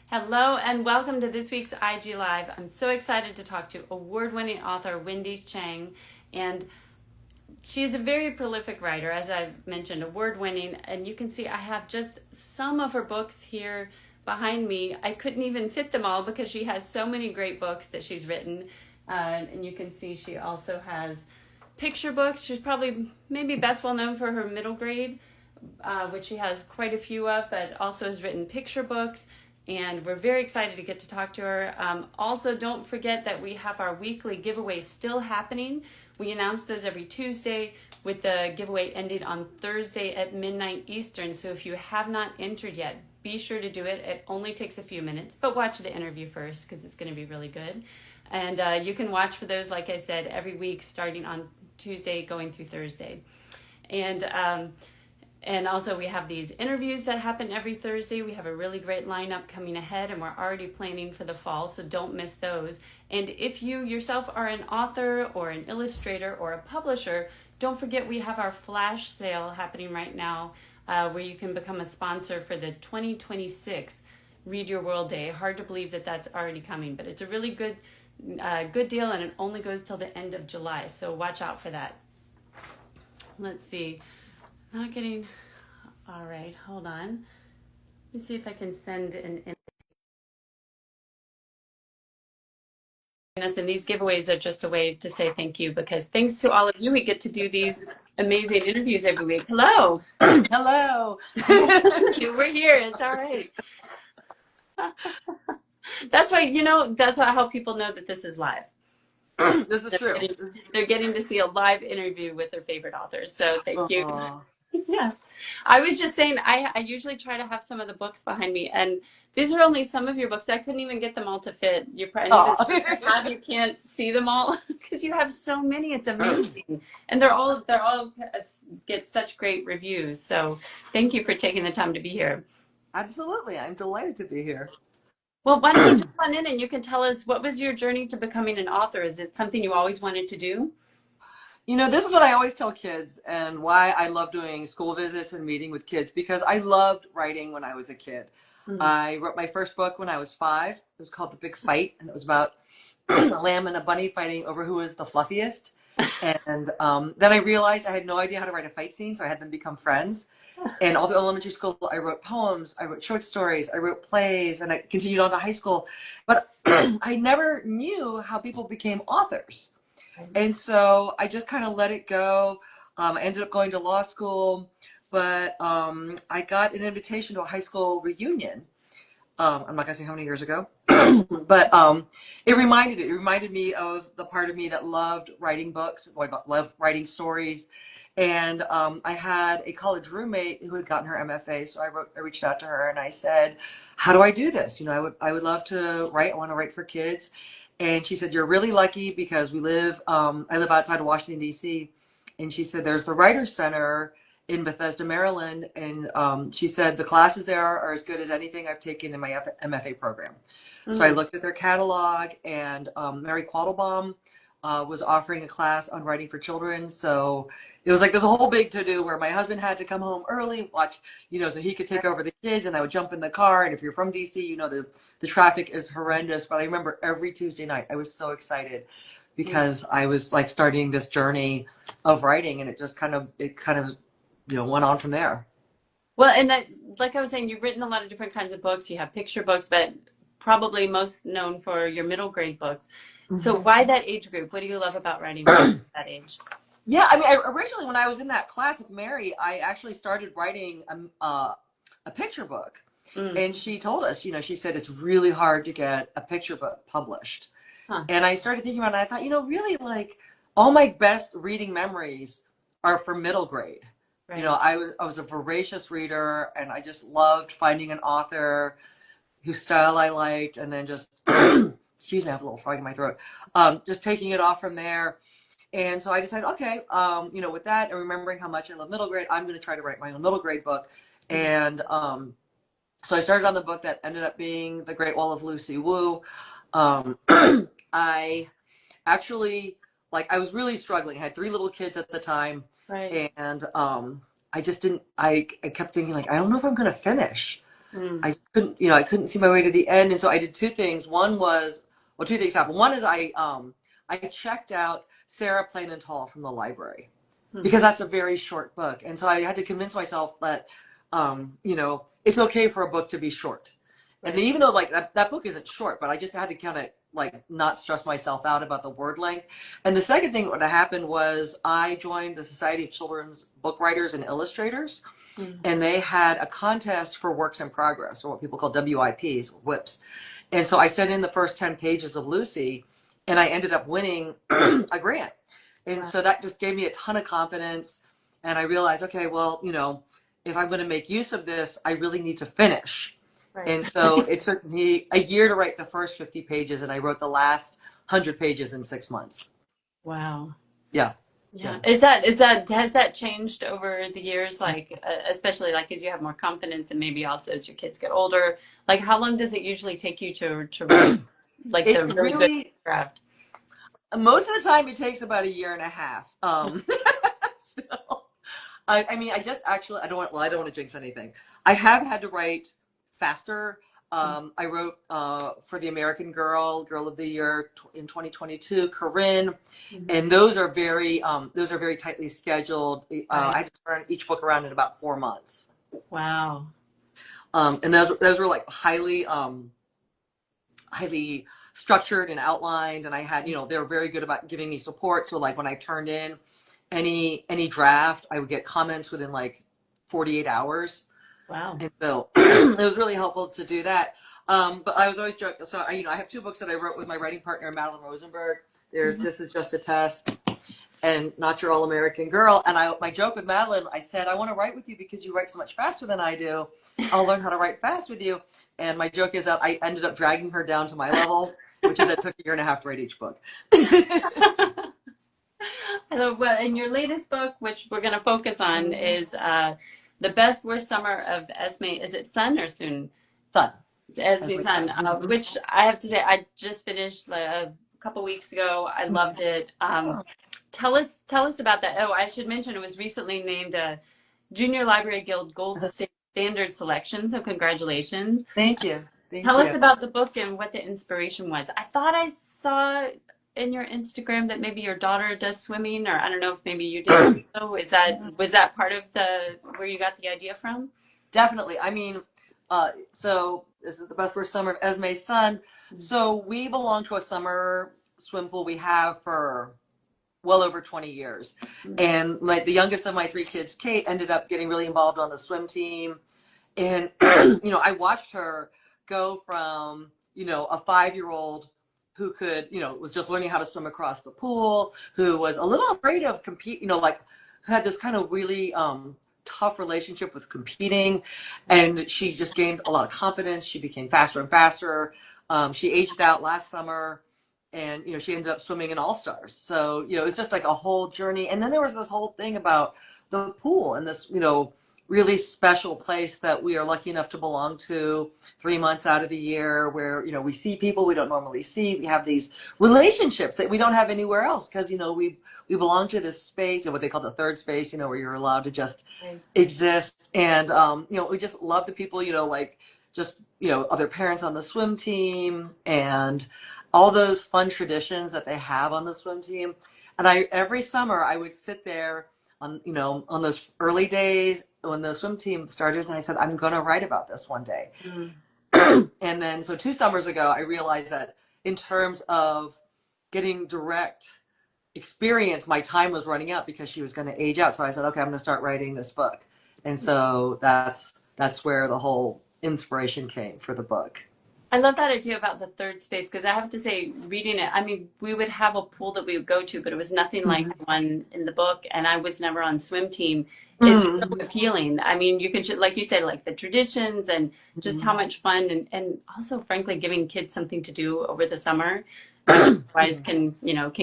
Hello and welcome to this week's IG Live. I'm so excited to talk to award-winning author Wendy Shang, and she's a very prolific writer, as I've mentioned, award-winning, and you can see I have just some of her books here behind me. I couldn't even fit them all because she has so many great books that she's written, and you can see she also has picture books. She's probably maybe best well known for her middle grade, which she has quite a few of, but also has written picture books. And we're very excited to get to talk to her. Also, don't forget that we have our weekly giveaway still happening. We announce those every Tuesday with the giveaway ending on Thursday at midnight Eastern. So if you have not entered yet, be sure to do it. It only takes a few minutes, but watch the interview first because it's going to be really good. And you can watch for those, like I said, every week starting on Tuesday going through Thursday. And also we have these interviews that happen every Thursday. We have a really great lineup coming ahead and we're already planning for the fall, so don't miss those. And if you yourself are an author or an illustrator or a publisher, don't forget we have our flash sale happening right now where you can become a sponsor for the 2026 Read Your World Day. Hard to believe that that's already coming, but it's a really good deal and it only goes till the end of July, so watch out for that. Let's see. Not getting, all right, hold on. Let me see if I can send an and these giveaways are just a way to say thank you because thanks to all of you, we get to do these amazing interviews every week. Hello. Hello. We're here. It's all right. That's why, that's how people know that this is live. This is true. They're getting to see a live interview with their favorite authors. So thank you. Aww. Yeah. I was just saying, I usually try to have some of the books behind me, and these are only some of your books. I couldn't even get them all to fit. You can't see them all because you have so many. It's amazing, and they're all get such great reviews. So thank you for taking the time to be here. Absolutely, I'm delighted to be here. Well, why don't you jump on in and you can tell us what was your journey to becoming an author? Is it something you always wanted to do? This is what I always tell kids and why I love doing school visits and meeting with kids, because I loved writing when I was a kid. Mm-hmm. I wrote my first book when I was 5. It was called The Big Fight, and it was about a lamb and a bunny fighting over who was the fluffiest. And then I realized I had no idea how to write a fight scene, so I had them become friends. And all through elementary school, I wrote poems, I wrote short stories, I wrote plays, and I continued on to high school. But I never knew how people became authors. And so I just kind of let it go. I ended up going to law school, but I got an invitation to a high school reunion. I'm not gonna say how many years ago, but it reminded me of the part of me that loved writing books, loved writing stories. And I had a college roommate who had gotten her MFA, so I reached out to her and I said, "How do I do this? I would love to write. I want to write for kids." And she said, "You're really lucky because I live outside of Washington, D.C. And she said, "There's the Writers Center in Bethesda, Maryland." And she said, "The classes there are as good as anything I've taken in my MFA program." Mm-hmm. So I looked at their catalog, and Mary Quattlebaum was offering a class on writing for children. So it was like there's a whole big to-do where my husband had to come home early, watch, so he could take over the kids, and I would jump in the car. And if you're from DC, the traffic is horrendous. But I remember every Tuesday night, I was so excited because I was like starting this journey of writing, and it kind of went on from there. Well, and that, like I was saying, you've written a lot of different kinds of books. You have picture books, but probably most known for your middle grade books. So why that age group? What do you love about writing at that age? Yeah, I mean, originally when I was in that class with Mary, I actually started writing a picture book. And she told us, she said it's really hard to get a picture book published. Huh. And I started thinking about it, and I thought, really, like, all my best reading memories are from middle grade. Right. I was a voracious reader, and I just loved finding an author whose style I liked, and then just excuse me, I have a little frog in my throat. Just taking it off from there. And so I decided, okay, with that and remembering how much I love middle grade, I'm going to try to write my own middle grade book. And so I started on the book that ended up being The Great Wall of Lucy Wu. I actually, I was really struggling. I had 3 little kids at the time. Right. And I just didn't, I kept thinking, I don't know if I'm going to finish. Mm. I couldn't see my way to the end. And so I did two things. Two things happened. One is I checked out Sarah Plain and Tall from the library Mm. because that's a very short book. And so I had to convince myself that, it's okay for a book to be short. Right. And even though like that book isn't short, but I just had to kind of like not stress myself out about the word length. And the second thing that happened was I joined the Society of Children's Book Writers and Illustrators, Mm. and they had a contest for works in progress, or what people call WIPs, whips. And so I sent in the first 10 pages of Lucy, and I ended up winning a grant. And Wow. so that just gave me a ton of confidence. And I realized, okay, well, if I'm going to make use of this, I really need to finish. Right. And so it took me a year to write the first 50 pages, and I wrote the last 100 pages in 6 months. Wow. Yeah. Yeah. Has that changed over the years? Like, especially like as you have more confidence and maybe also as your kids get older, like how long does it usually take you to write like the It really good really, draft? most of the time, it takes about a year and a half. So, I mean, I just actually, I don't want to jinx anything. I have had to write faster. I wrote for the American Girl of the Year in 2022, Corinne, Mhm. and those are very tightly scheduled. Right. I had to turn each book around in about 4 months. Wow. And those were like highly structured and outlined, and I had, they were very good about giving me support. So like when I turned in any draft, I would get comments within like 48 hours. Wow. And so it was really helpful to do that. But I was always joking. So I have two books that I wrote with my writing partner, Madeline Rosenberg. There's This Is Just a Test and Not Your All American Girl. And my joke with Madeline, I said, I want to write with you because you write so much faster than I do. I'll learn how to write fast with you. And my joke is that I ended up dragging her down to my level, which is it took a year and a half to write each book. Well, in your latest book, which we're going to focus on, is The Best Worst Summer of Esme. Is it Son or Soon? Son. Esme's Son, which I have to say, I just finished a couple weeks ago. I loved it. Tell us about that. Oh, I should mention it was recently named a Junior Library Guild Gold Standard Selection. So congratulations. Thank you. Tell us about the book and what the inspiration was. I thought I saw in your Instagram that maybe your daughter does swimming, or I don't know if maybe you did. So was that part of where you got the idea from? Definitely. I mean, so this is The Best Worst Summer of Esme's Son. So we belong to a summer swim pool we have for well over 20 years. And the youngest of my three kids, Kate, ended up getting really involved on the swim team. And, I watched her go from, a 5-year-old who could, was just learning how to swim across the pool, who was a little afraid of compete, like had this kind of really tough relationship with competing. And she just gained a lot of confidence. She became faster and faster. She aged out last summer. And, she ended up swimming in All-Stars. So, it was just like a whole journey. And then there was this whole thing about the pool and this, really special place that we are lucky enough to belong to 3 months out of the year where, we see people we don't normally see. We have these relationships that we don't have anywhere else because, we belong to this space, what they call the third space, where you're allowed to just exist. And, we just love the people, other parents on the swim team and all those fun traditions that they have on the swim team. And every summer I would sit there on those early days when the swim team started, and I said, I'm going to write about this one day. And then, so 2 summers ago, I realized that in terms of getting direct experience, my time was running out because she was going to age out. So I said, okay, I'm going to start writing this book. And so that's where the whole inspiration came for the book. I love that idea about the third space because I have to say, reading it, I mean, we would have a pool that we would go to, but it was nothing like the one in the book, and I was never on swim team. It's so appealing. I mean, you can, like you said, like the traditions and just how much fun, and also, frankly, giving kids something to do over the summer, which otherwise can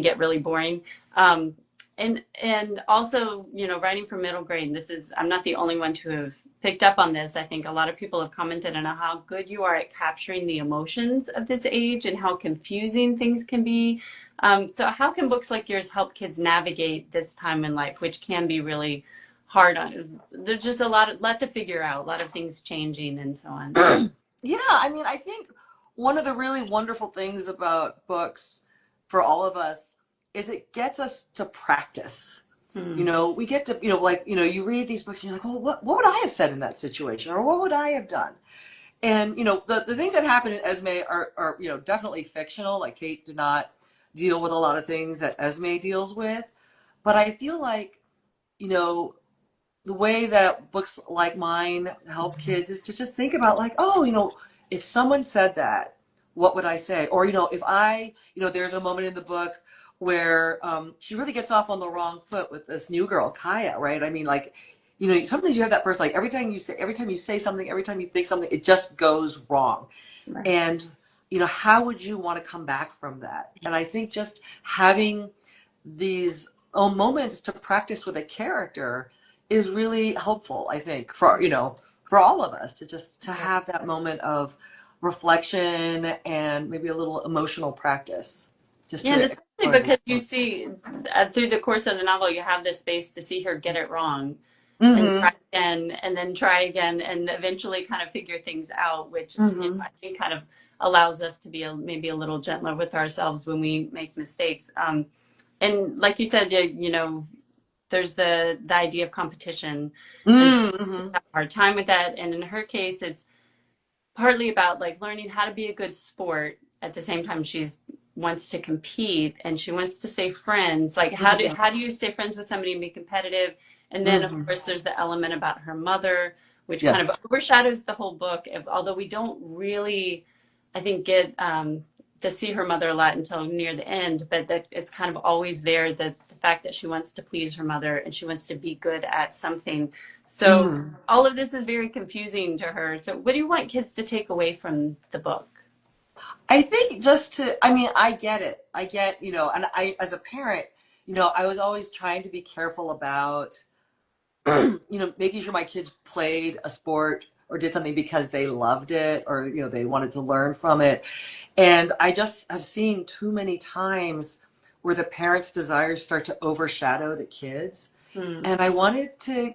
get really boring. And also, writing for middle grade, I'm not the only one to have picked up on this. I think a lot of people have commented on how good you are at capturing the emotions of this age and how confusing things can be. So how can books like yours help kids navigate this time in life, which can be really hard on. There's just a lot to figure out, a lot of things changing and so on. Yeah, I mean, I think one of the really wonderful things about books for all of us is it gets us to practice. You know, we get to, you know, like, you know, you read these books and you're like, well, what would I have said in that situation? Or what would I have done? And, you know, the things that happen in Esme are, you know, definitely fictional. Like Kate did not deal with a lot of things that Esme deals with. But I feel like, you know, the way that books like mine help kids is to just think about like, oh, you know, if someone said that, what would I say? Or, you know, if I, you know, there's a moment in the book where she really gets off on the wrong foot with this new girl, Kaya, right? I mean, like, you know, sometimes you have that person, like every time you say something, every time you think something, it just goes wrong. Right. And, you know, how would you want to come back from that? And I think just having these moments to practice with a character is really helpful, I think, for, you know, for all of us to just to have that moment of reflection and maybe a little emotional practice. Just Yeah, and to especially because you see through the course of the novel, you have this space to see her get it wrong and mm-hmm. try again and then try again and eventually kind of figure things out, which Mm-hmm. you know, I think kind of allows us to be maybe a little gentler with ourselves when we make mistakes. And like you said, you know, there's the idea of competition and Mm-hmm. have a hard time with that. And in her case, it's partly about like learning how to be a good sport at the same time she's wants to compete and she wants to stay friends. Like how do you stay friends with somebody and be competitive? And then of Mm-hmm. course there's the element about her mother, which kind of Yes. overshadows the whole book. Although we don't really, I think, get to see her mother a lot until near the end, but that it's kind of always there, that the fact that she wants to please her mother and she wants to be good at something. So Mm-hmm. all of this is very confusing to her. So what do you want kids to take away from the book? I think just to, I mean, I get it. I get, you know, and I, as a parent, you know, I was always trying to be careful about, you know, making sure my kids played a sport or did something because they loved it or, you know, they wanted to learn from it. And I just have seen too many times where the parents' desires start to overshadow the kids. Hmm. And I wanted to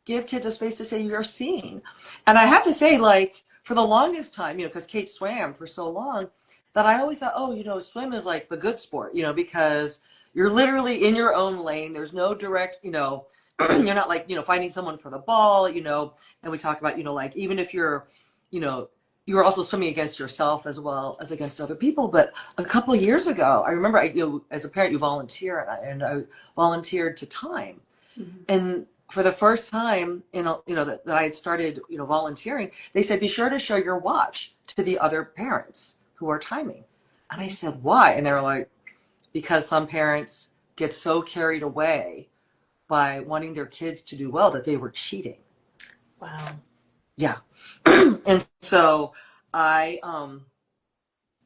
give kids a space to say, you're seen. And I have to say, like, for the longest time, you know, because Kate swam for so long, that I always thought, oh, you know, swim is like the good sport, you know, because you're literally in your own lane. There's no direct, you know, you're not like, you know, fighting someone for the ball, you know, and we talk about, you know, like even if you're, you know, you're also swimming against yourself as well as against other people. But a couple of years ago, I remember, you know, as a parent, you volunteer, and I volunteered to time. Mhm. And for the first time, you know, that I had started, you know, volunteering, they said, be sure to show your watch to the other parents who are timing. And I said, why? And they were like, because some parents get so carried away by wanting their kids to do well that they were cheating. Wow. Yeah. And so I,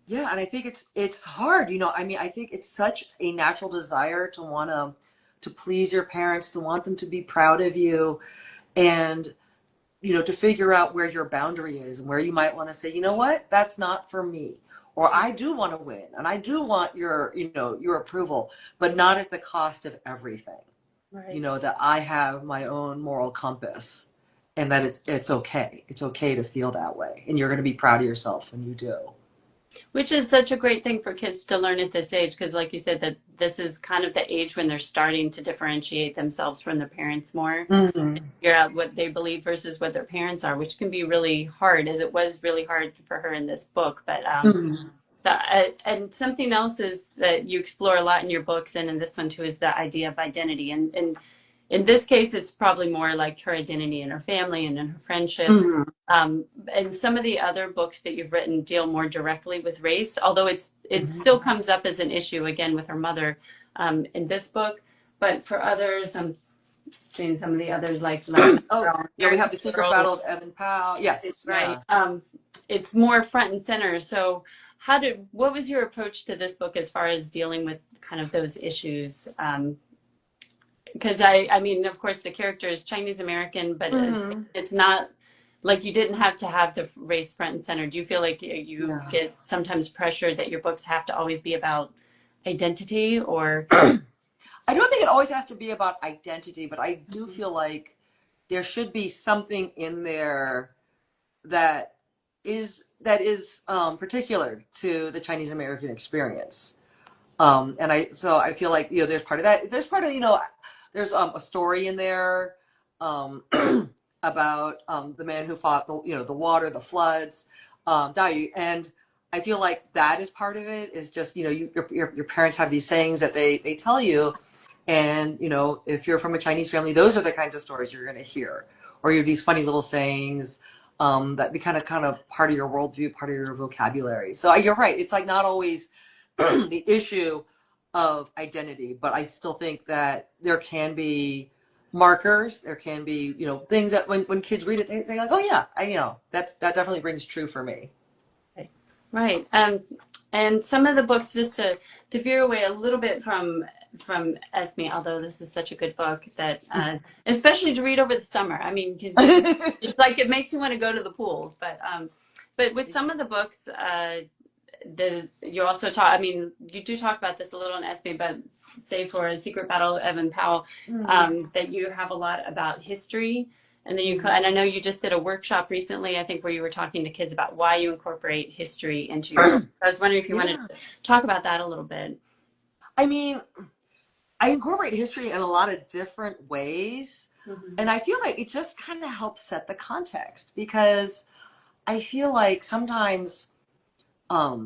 yeah, and I think it's hard, you know. I mean, I think it's such a natural desire to want to please your parents, to want them to be proud of you, and you know, to figure out where your boundary is and where you might want to say, you know what, that's not for me, or I do want to win and I do want your, you know, your approval, but not at the cost of everything. You Right. know, that I have my own moral compass, and that it's okay. It's okay to feel that way, and you're going to be proud of yourself when you do. Which is such a great thing for kids to learn at this age, because like you said, that this is kind of the age when they're starting to differentiate themselves from their parents more, Mm-hmm. figure out what they believe versus what their parents are, which can be really hard, as it was really hard for her in this book. But Mm-hmm. and something else is that you explore a lot in your books, and in this one too, is the idea of identity. And in this case, it's probably more like her identity in her family and in her friendships. Mm-hmm. And some of the other books that you've written deal more directly with race, although it Mm-hmm. still comes up as an issue again with her mother in this book. But for others, I'm seeing some of the others like Oh, yeah, we have the secret Girl, battle of Evan Powell. Yes, right? yeah. It's more front and center. So what was your approach to this book as far as dealing with kind of those issues? Because I mean, of course, the character is Chinese American, but Mm-hmm. it's not like you didn't have to have the race front and center. Do you feel like you Yeah. get sometimes pressure that your books have to always be about identity or? I don't think it always has to be about identity, but I do feel like there should be something in there that is particular to the Chinese American experience. And I feel like, there's part of that. There's part of, there's a story in there about the man who fought the water, the floods, Dai. And I feel like that is part of it. Is just your parents have these sayings that they tell you, and if you're from a Chinese family, those are the kinds of stories you're going to hear, or you have these funny little sayings that be kind of part of your worldview, part of your vocabulary. So you're right. It's like not always the issue of identity, but I still think that there can be markers. There can be, things that when kids read it, they say like, oh yeah, that definitely rings true for me. Right. And some of the books, just to veer away a little bit from Esme, although this is such a good book that, especially to read over the summer. I mean, because it's like it makes you want to go to the pool. But with some of the books, you also talk. I mean, you do talk about this a little in Esme, but say for A Secret Battle of Evan Powell, that you have a lot about history. And then and I know you just did a workshop recently, I think, where you were talking to kids about why you incorporate history into your book. I was wondering if you wanted to talk about that a little bit. I mean, I incorporate history in a lot of different ways. And I feel like it just kind of helps set the context, because I feel like sometimes, I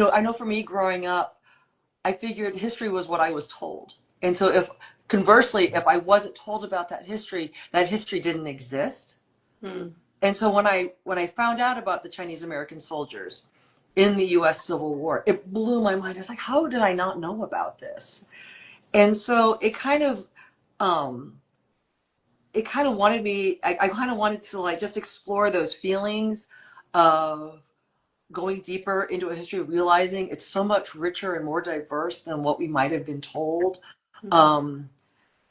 know for me growing up, I figured history was what I was told. And so conversely, if I wasn't told about that history didn't exist. And so when I found out about the Chinese American soldiers in the US Civil War, it blew my mind. I was like, how did I not know about this? And so it kind of wanted me, I kind of wanted to like just explore those feelings of going deeper into a history, realizing it's so much richer and more diverse than what we might have been told.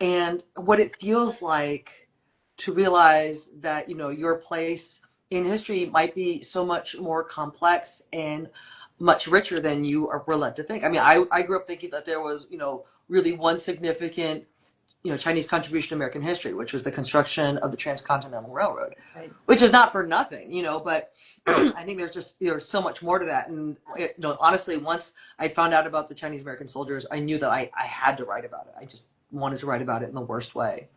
And what it feels like to realize that, your place in history might be so much more complex and much richer than you were led to think. I mean, I grew up thinking that there was, really one significant, Chinese contribution to American history, which was the construction of the Transcontinental Railroad, which is not for nothing, but I think there's so much more to that. And, honestly, once I found out about the Chinese American soldiers, I knew that I had to write about it. I just wanted to write about it in the worst way.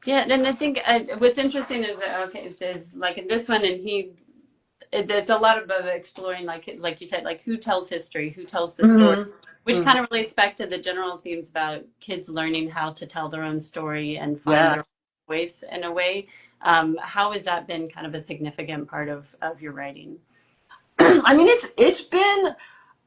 Yeah, and I think what's interesting is that, okay, there's like in this one, and there's a lot of exploring, like you said, like who tells history, who tells the story, which kind of relates back to the general themes about kids learning how to tell their own story and find their voice in a way. How has that been kind of a significant part of your writing? I mean, it's been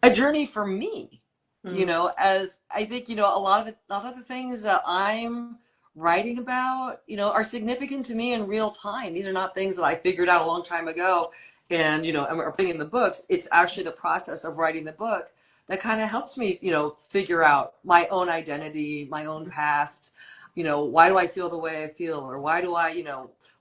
a journey for me. As I think, a lot of the things that I'm writing about, are significant to me in real time. These are not things that I figured out a long time ago and, and are putting in the books. It's actually the process of writing the book that kind of helps me, figure out my own identity, my own past, why do I feel the way I feel, or why do I,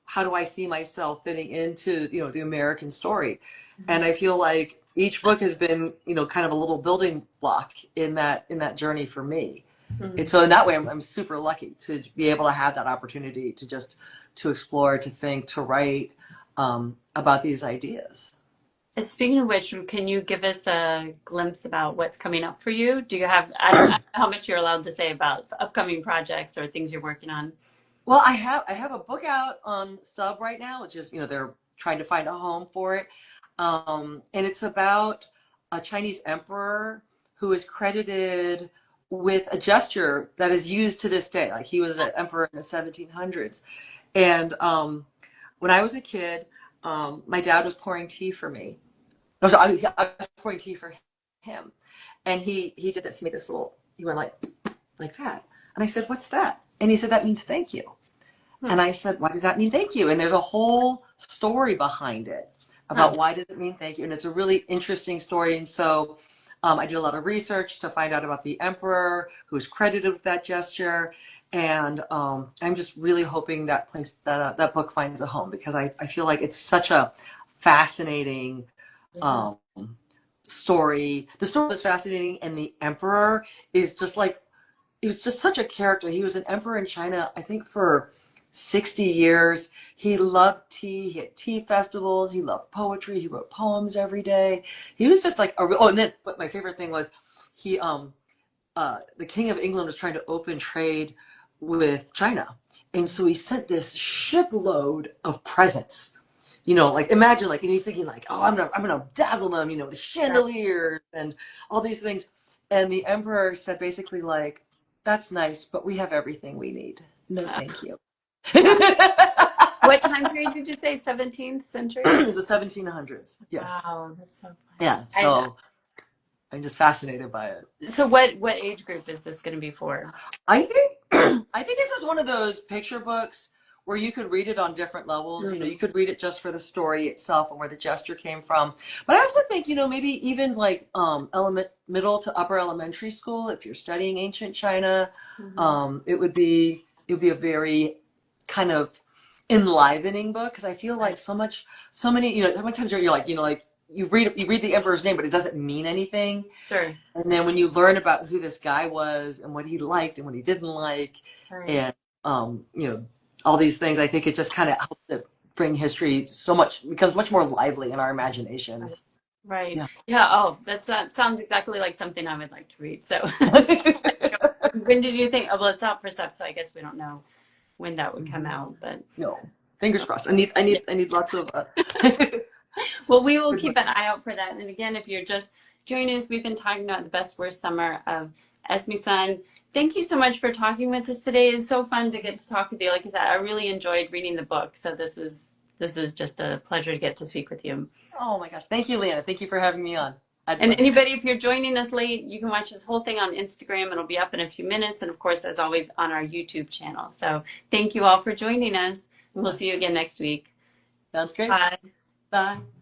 how do I see myself fitting into, the American story? And I feel like each book has been, kind of a little building block in that journey for me. And so in that way, I'm super lucky to be able to have that opportunity to explore, to think, to write about these ideas. And speaking of which, can you give us a glimpse about what's coming up for you? Do you have, I don't know how much you're allowed to say about upcoming projects or things you're working on? Well, I have a book out on Sub right now, which is, they're trying to find a home for it. And it's about a Chinese emperor who is credited with a gesture that is used to this day. Like, he was an emperor in the 1700s. And when I was a kid, my dad was pouring tea for me. I was pouring tea for him. And he did this. He made this he went like that. And I said, what's that? And he said, that means thank you. And I said, why does that mean thank you? And there's a whole story behind it about why does it mean thank you. And it's a really interesting story. And so I did a lot of research to find out about the emperor who's credited with that gesture. And I'm just really hoping that book finds a home, because I feel like it's such a fascinating story. The story is fascinating, and the emperor is just like he was just such a character. He was an emperor in China, I think, for 60 years. He loved tea. He had tea festivals. He loved poetry. He wrote poems every day. He was just like a real, oh, and then, but my favorite thing was he, the King of England was trying to open trade with China. And so he sent this shipload of presents. You know, like imagine like, and he's thinking like, oh, I'm gonna dazzle them, you know, the chandeliers and all these things. And the emperor said basically like, that's nice, but we have everything we need. No, thank you. What time period did you say? 17th century? It was the 1700s. Yes. Wow, that's so funny. Yeah. So I'm just fascinated by it. So what age group is this going to be for? I think this is one of those picture books where you could read it on different levels. Mm-hmm. You know, you could read it just for the story itself and where the gesture came from. But I also think, you know, maybe even like middle to upper elementary school, if you're studying ancient China, mm-hmm. It would be a very kind of enlivening book, because I feel like so many, you know, how many times you're like, you know, like you read the emperor's name, but it doesn't mean anything. Sure. And then when you learn about who this guy was and what he liked and what he didn't like, and you know, all these things, I think it just kind of helps to bring history becomes much more lively in our imaginations. Right. Yeah. Oh, that sounds exactly like something I would like to read. So when did you think? Oh, well, it's out for sub, so I guess we don't know when that would come out, but no, fingers crossed. I need lots of well, we will keep an eye out for that. And again, if you're just joining us, we've been talking about the best worst summer of Esme-san. Thank you so much for talking with us today. It's so fun to get to talk with you. Like I said, I really enjoyed reading the book, so this was just a pleasure to get to speak with you. Oh my gosh, thank you, Leanna. Thank you for having me on. And anybody, if you're joining us late, you can watch this whole thing on Instagram. It'll be up in a few minutes. And of course, as always, on our YouTube channel. So thank you all for joining us. And we'll see you again next week. Sounds great. Bye. Bye.